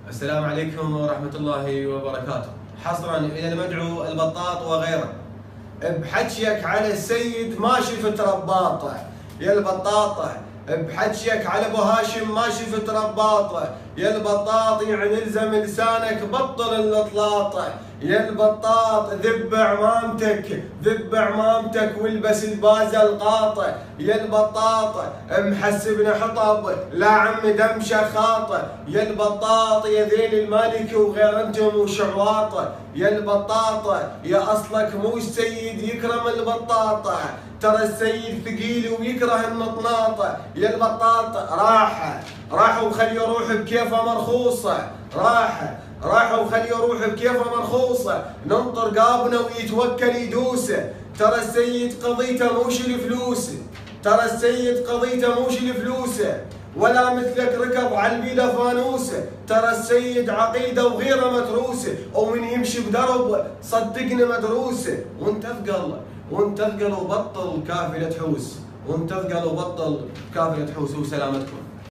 السلام عليكم ورحمة الله وبركاته. حصرا إلى المدعو البطاط وغيره، بحكيك على السيد ما شفت رباطه يا البطاطه، بحكيك على ابو هاشم ما شفت رباطه يا البطاط، يعني الزم لسانك بطل الاطلاطه يا البطاط، ذب عمامتك والبس البازه القاطه يا البطاط، محسبنا حطب لا عم دم شخاطه يا البطاط، يا ذيل المالك وغير انتم وشعواطه يا البطاطه، يا اصلك مو السيد يكرم البطاطه، ترى السيد ثقيل ويكره المطناطه يا البطاطه، راح وخلي يروح بكيفه مرخوصه، راح وخلي يروح بكيفه مرخوصه، ننطر قابنا ويتوكل يدوسه، ترى السيد قضيته موش الفلوس، ترى السيد قضيته موش الفلوس، ولا مثلك ركض على البيده فانوسه، ترى السيد عقيده وغيره متروسه، ومن يمشي بدرب صدقني مدروسه، وانت ثقل وبطل كافله تحوس، وسلامتكم.